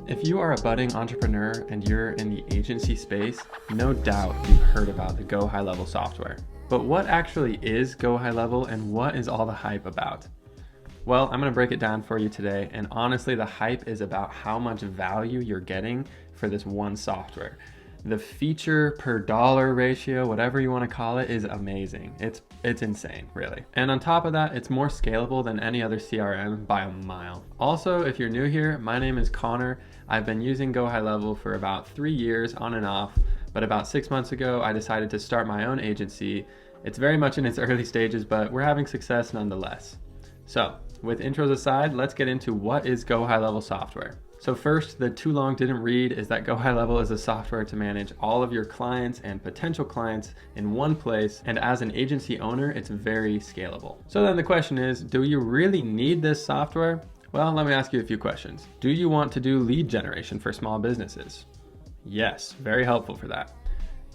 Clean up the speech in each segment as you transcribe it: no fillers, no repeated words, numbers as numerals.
If you are a budding entrepreneur and you're in the agency space, no doubt you've heard about the GoHighLevel software. But what actually is GoHighLevel and what is all the hype about? Well, I'm going to break it down for you today, and honestly the hype is about how much value you're getting for this one software. The feature per dollar ratio, whatever you want to call it, is amazing. It's insane, really. And on top of that, it's more scalable than any other CRM by a mile. Also, if you're new here, my name is Connor. I've been using GoHighLevel for about 3 years on and off, but about 6 months ago, I decided to start my own agency. It's very much in its early stages, but we're having success nonetheless. So, with intros aside, let's get into what is GoHighLevel software. So first, the too long didn't read is that GoHighLevel is a software to manage all of your clients and potential clients in one place, and as an agency owner, it's very scalable. So then the question is, do you really need this software? Well, let me ask you a few questions. Do you want to do lead generation for small businesses? Yes, very helpful for that.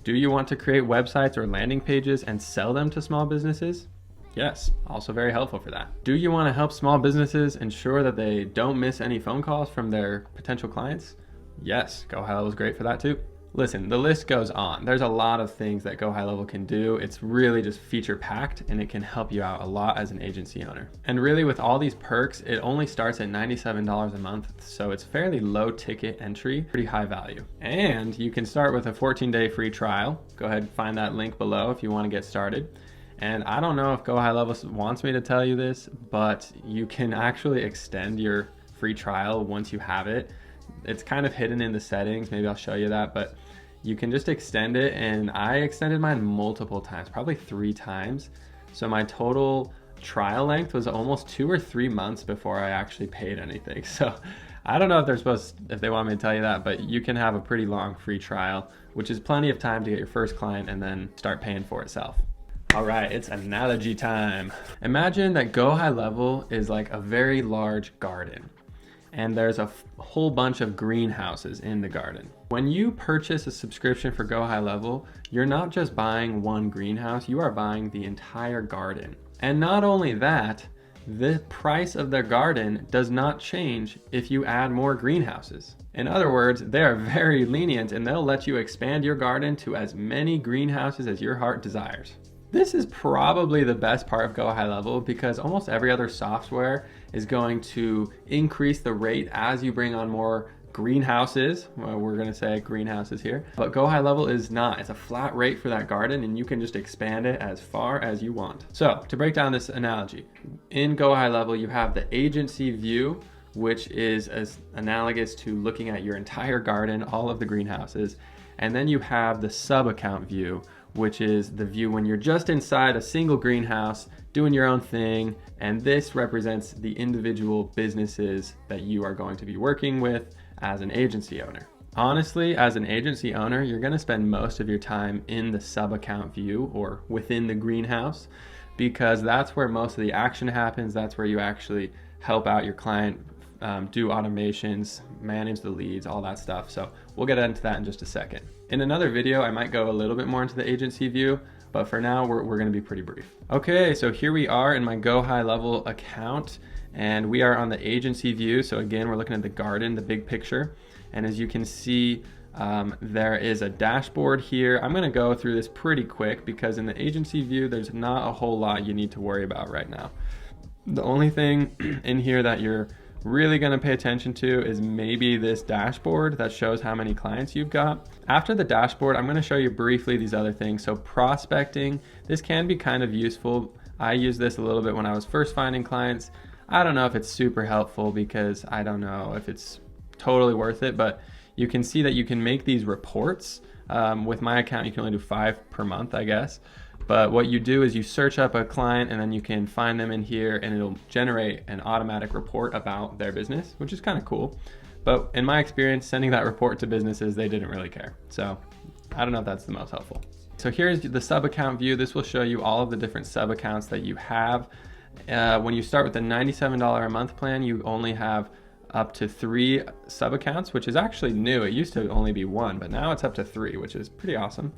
Do you want to create websites or landing pages and sell them to small businesses? Yes, also very helpful for that. Do you want to help small businesses ensure that they don't miss any phone calls from their potential clients? Yes, GoHighLevel is great for that too. Listen, the list goes on. There's a lot of things that GoHighLevel can do. It's really just feature packed and it can help you out a lot as an agency owner. And really with all these perks, it only starts at $97 a month. So it's fairly low ticket entry, pretty high value. And you can start with a 14-day free trial. Go ahead and find that link below if you want to get started. And I don't know if GoHighLevel wants me to tell you this, but you can actually extend your free trial once you have it. It's kind of hidden in the settings. Maybe I'll show you that, but you can just extend it. And I extended mine multiple times, probably 3 times. So my total trial length was almost 2 or 3 months before I actually paid anything. So I don't know if they want me to tell you that, but you can have a pretty long free trial, which is plenty of time to get your first client and then start paying for itself. All right, it's analogy time. Imagine that GoHighLevel is like a very large garden, and there's a whole bunch of greenhouses in the garden. When you purchase a subscription for GoHighLevel, you're not just buying one greenhouse, you are buying the entire garden. And not only that, the price of the garden does not change if you add more greenhouses. In other words, they are very lenient and they'll let you expand your garden to as many greenhouses as your heart desires. This is probably the best part of GoHighLevel because almost every other software is going to increase the rate as you bring on more greenhouses. Well, we're going to say greenhouses here, but GoHighLevel is not. It's a flat rate for that garden and you can just expand it as far as you want. So to break down this analogy, in GoHighLevel you have the agency view, which is as analogous to looking at your entire garden, all of the greenhouses. And then you have the sub-account view, which is the view when you're just inside a single greenhouse doing your own thing, and this represents the individual businesses that you are going to be working with as an agency owner. Honestly, as an agency owner, you're going to spend most of your time in the sub-account view or within the greenhouse because that's where most of the action happens. That's where you actually help out your client, do automations, manage the leads, all that stuff. So we'll get into that in just a second. In another video, I might go a little bit more into the agency view, but for now, we're gonna be pretty brief. Okay, so here we are in my GoHighLevel account, and we are on the agency view. So again, we're looking at the garden, the big picture. And as you can see, there is a dashboard here. I'm gonna go through this pretty quick because in the agency view, there's not a whole lot you need to worry about right now. The only thing in here that you're really going to pay attention to is maybe this dashboard that shows how many clients you've got. After the dashboard, I'm going to show you briefly these other things. So prospecting, this can be kind of useful. I used this a little bit when I was first finding clients. I don't know if it's super helpful because I don't know if it's totally worth it, but you can see that you can make these reports. With my account, you can only do 5 per month, I guess. But what you do is you search up a client and then you can find them in here and it'll generate an automatic report about their business, which is kind of cool. But in my experience, sending that report to businesses, they didn't really care. So I don't know if that's the most helpful. So here's the sub-account view. This will show you all of the different sub-accounts that you have. When you start with the $97 a month plan, you only have up to 3 sub-accounts, which is actually new. It used to only be 1, but now it's up to 3, which is pretty awesome.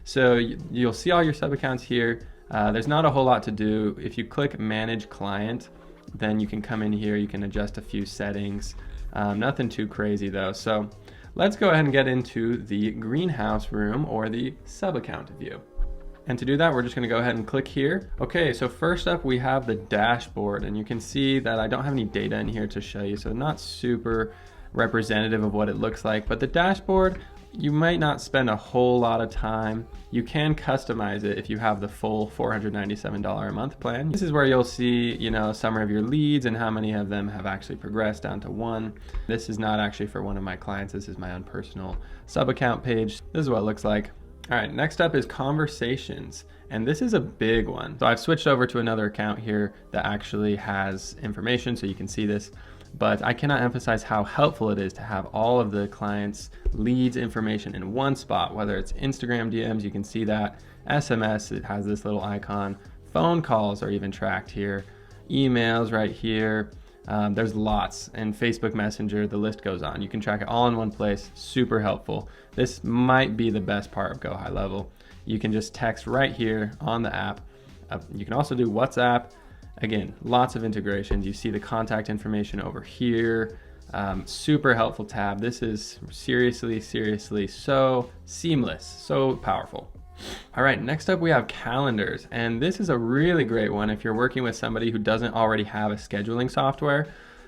So you'll see all your sub-accounts here. There's not a whole lot to do. If you click Manage Client, then you can come in here, you can adjust a few settings. Nothing too crazy though. So let's go ahead and get into the greenhouse room or the sub account view. And to do that, we're just going to go ahead and click here. Okay, so first up we have the dashboard, and you can see that I don't have any data in here to show you, so not super representative of what it looks like. But the dashboard, you might not spend a whole lot of time. You can customize it if you have the full $497 a month plan. This is where you'll see, you know, a summary of your leads and how many of them have actually progressed down to 1. This is not actually for one of my clients. This is my own personal sub account page. This is what it looks like. All right, next up is conversations, and this is a big one. So I've switched over to another account here that actually has information so you can see this, but I cannot emphasize how helpful it is to have all of the clients' leads information in one spot, whether it's Instagram DMs, you can see that, SMS, it has this little icon, phone calls are even tracked here, emails right here. There's lots, and Facebook Messenger, the list goes on. You can track it all in one place, super helpful. This might be the best part of GoHighLevel. You can just text right here on the app. You can also do WhatsApp. Again, lots of integrations. You see the contact information over here. Super helpful tab. This is seriously so seamless, so powerful. All right, next up we have calendars, and this is a really great one if you're working with somebody who doesn't already have a scheduling software.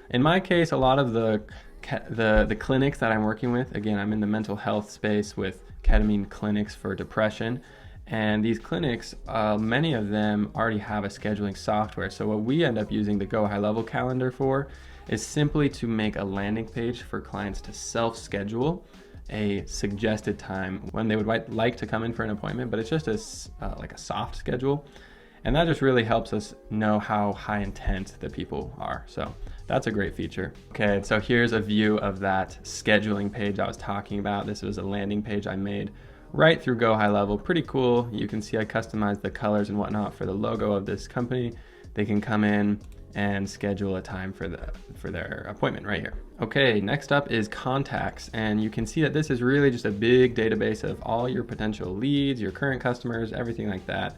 In my case, a lot of the clinics that I'm working with, again, I'm in the mental health space with ketamine clinics for depression, and these clinics, many of them already have a scheduling software. So what we end up using the GoHighLevel calendar for is simply to make a landing page for clients to self-schedule a suggested time when they would like to come in for an appointment, but it's just like a soft schedule. And that just really helps us know how high intent the people are. So that's a great feature. Okay, so here's a view of that scheduling page I was talking about. This was a landing page I made right through GoHighLevel. Pretty cool. You can see I customized the colors and whatnot for the logo of this company. They can come in and schedule a time for their appointment right here. Okay, next up is contacts, and you can see that this is really just a big database of all your potential leads, your current customers, everything like that.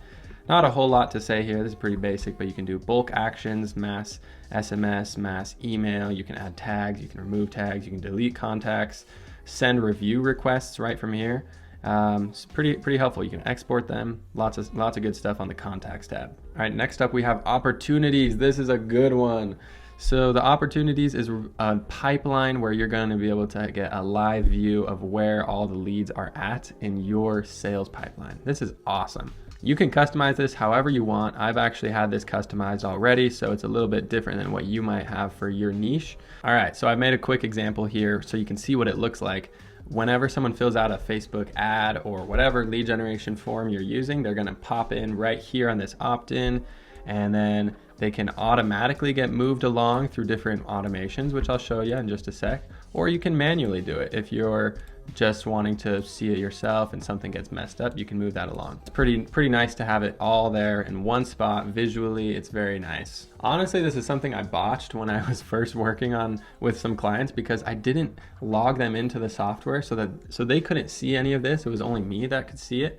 Not a whole lot to say here. This is pretty basic, but you can do bulk actions, mass SMS, mass email. You can add tags, you can remove tags, you can delete contacts, send review requests right from here. It's pretty helpful. You can export them. Lots of good stuff on the contacts tab. All right, next up we have opportunities. This is a good one. So the opportunities is a pipeline where you're going to be able to get a live view of where all the leads are at in your sales pipeline. This is awesome. You can customize this however you want. I've actually had this customized already, so it's a little bit different than what you might have for your niche. All right, so I've made a quick example here so you can see what it looks like. Whenever someone fills out a Facebook ad or whatever lead generation form you're using, they're gonna pop in right here on this opt-in, and then they can automatically get moved along through different automations, which I'll show you in just a sec, or you can manually do it. If you're just wanting to see it yourself and something gets messed up, you can move that along. It's pretty nice to have it all there in one spot. Visually, it's very nice. Honestly, this is something I botched when I was first working on with some clients because I didn't log them into the software so they couldn't see any of this. It was only me that could see it.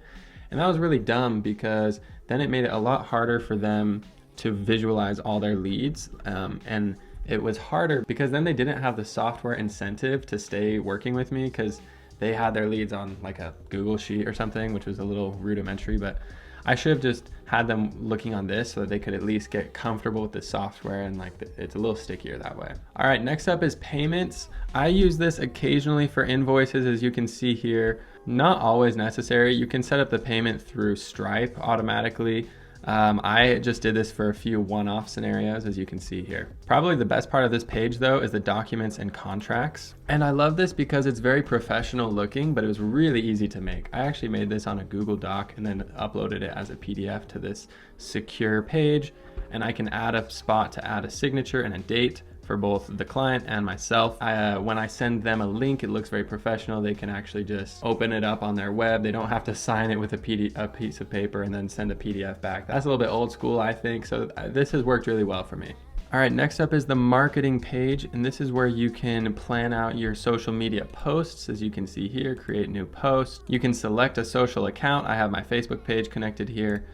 And that was really dumb because then it made it a lot harder for them to visualize all their leads. And it was harder because then they didn't have the software incentive to stay working with me because they had their leads on like a Google sheet or something, which was a little rudimentary, but I should have just had them looking on this so that they could at least get comfortable with the software, and like it's a little stickier that way. All right, next up is payments. I use this occasionally for invoices, as you can see here. Not always necessary. You can set up the payment through Stripe automatically. I just did this for a few one-off scenarios, as you can see here. Probably the best part of this page though is the documents and contracts. And I love this because it's very professional looking, but it was really easy to make. I actually made this on a Google Doc and then uploaded it as a PDF to this secure page. And I can add a spot to add a signature and a date for both the client and myself. When I send them a link, it looks very professional. They can actually just open it up on their web. They don't have to sign it with a piece of paper and then send a PDF back. That's a little bit old school, I think. So this has worked really well for me. All right, next up is the marketing page. And this is where you can plan out your social media posts. As you can see here, create new posts. You can select a social account. I have my Facebook page connected here,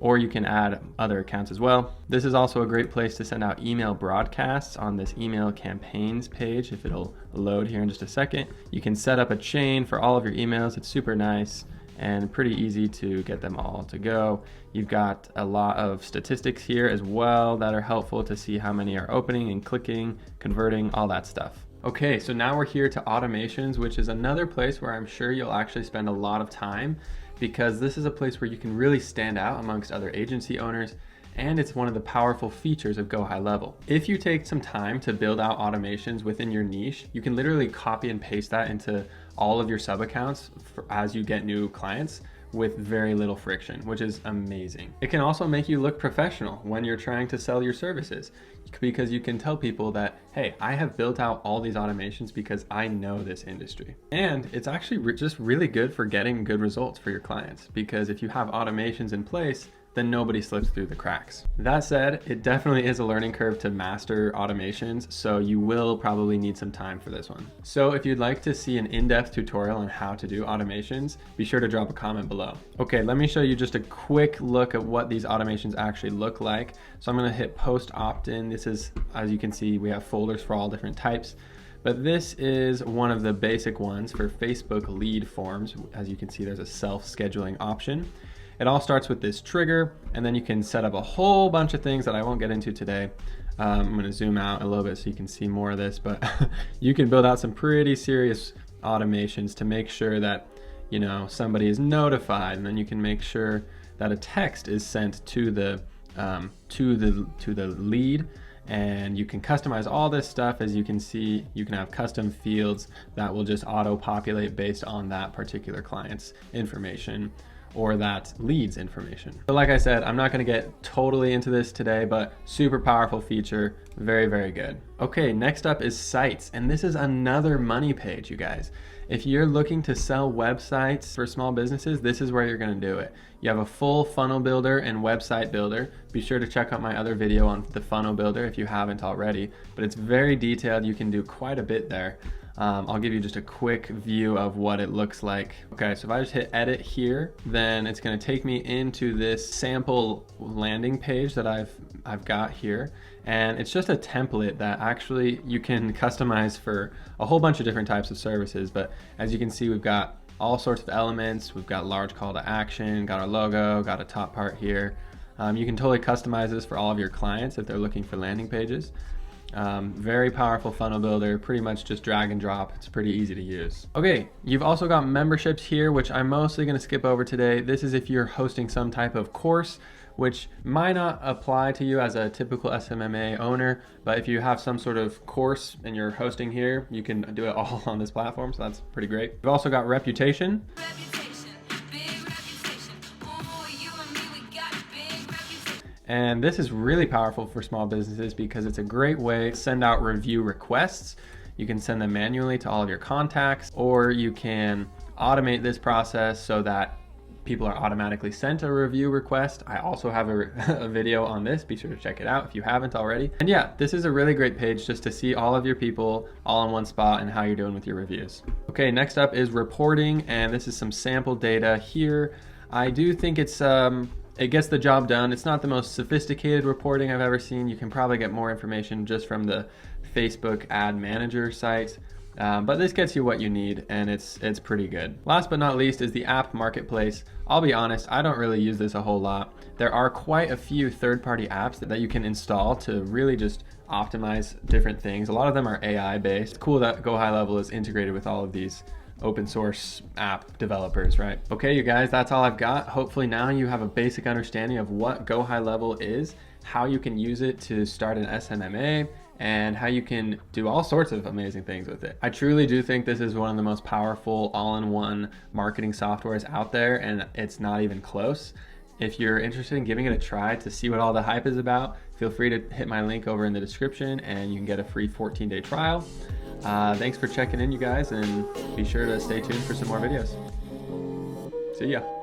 or you can add other accounts as well. This is also a great place to send out email broadcasts on this email campaigns page. If it'll load here in just a second, you can set up a chain for all of your emails. It's super nice and pretty easy to get them all to go. You've got a lot of statistics here as well that are helpful to see how many are opening and clicking, converting, all that stuff. Okay, so now we're here to automations, which is another place where I'm sure you'll actually spend a lot of time, because this is a place where you can really stand out amongst other agency owners, and it's one of the powerful features of GoHighLevel. If you take some time to build out automations within your niche, you can literally copy and paste that into all of your sub accounts as you get new clients with very little friction, which is amazing. It can also make you look professional when you're trying to sell your services, because you can tell people that, hey, I have built out all these automations because I know this industry. And it's actually just really good for getting good results for your clients, because if you have automations in place, then nobody slips through the cracks. That said, it definitely is a learning curve to master automations, so you will probably need some time for this one. So if you'd like to see an in-depth tutorial on how to do automations, be sure to drop a comment below. Okay, let me show you just a quick look at what these automations actually look like. So I'm gonna hit post opt-in. This is, as you can see, we have folders for all different types. But this is one of the basic ones for Facebook lead forms. As you can see, there's a self-scheduling option. It all starts with this trigger, and then you can set up a whole bunch of things that I won't get into today. I'm gonna zoom out a little bit so you can see more of this, but you can build out some pretty serious automations to make sure that, you know, somebody is notified, and then you can make sure that a text is sent to the lead, and you can customize all this stuff. As you can see, you can have custom fields that will just auto-populate based on that particular client's information or that leads information. So like I said, I'm not gonna get totally into this today, but super powerful feature, very, very good. Okay, next up is sites, and this is another money page, you guys. If you're looking to sell websites for small businesses, this is where you're gonna do it. You have a full funnel builder and website builder. Be sure to check out my other video on the funnel builder if you haven't already, but it's very detailed. You can do quite a bit there. I'll give you just a quick view of what it looks like. Okay, so if I just hit edit here, then it's gonna take me into this sample landing page that I've got here. And it's just a template that actually you can customize for a whole bunch of different types of services. But as you can see, we've got all sorts of elements. We've got large call to action, got our logo, got a top part here. You can totally customize this for all of your clients if they're looking for landing pages. Very powerful funnel builder, pretty much just drag and drop. It's pretty easy to use. Okay, you've also got memberships here, which I'm mostly gonna skip over today. This is if you're hosting some type of course, which might not apply to you as a typical SMMA owner, but if you have some sort of course and you're hosting here, you can do it all on this platform, so that's pretty great. We've also got reputation. And this is really powerful for small businesses because it's a great way to send out review requests. You can send them manually to all of your contacts, or you can automate this process so that people are automatically sent a review request. I also have a video on this. Be sure to check it out if you haven't already. And yeah, this is a really great page just to see all of your people all in one spot and how you're doing with your reviews. Okay, next up is reporting, and this is some sample data here. I do think it gets the job done. It's not the most sophisticated reporting I've ever seen. You can probably get more information just from the Facebook ad manager site. But this gets you what you need, and it's pretty good. Last but not least is the app marketplace. I'll be honest, I don't really use this a whole lot. There are quite a few third-party apps that you can install to really just optimize different things. A lot of them are AI based. It's cool that GoHighLevel is integrated with all of these open source app developers, right? Okay, you guys, that's all I've got. Hopefully now you have a basic understanding of what GoHighLevel is, how you can use it to start an SMMA, and how you can do all sorts of amazing things with it. I truly do think this is one of the most powerful all-in-one marketing softwares out there, and it's not even close. If you're interested in giving it a try to see what all the hype is about, feel free to hit my link over in the description and you can get a free 14-day trial. Thanks for checking in, you guys, and be sure to stay tuned for some more videos. See ya.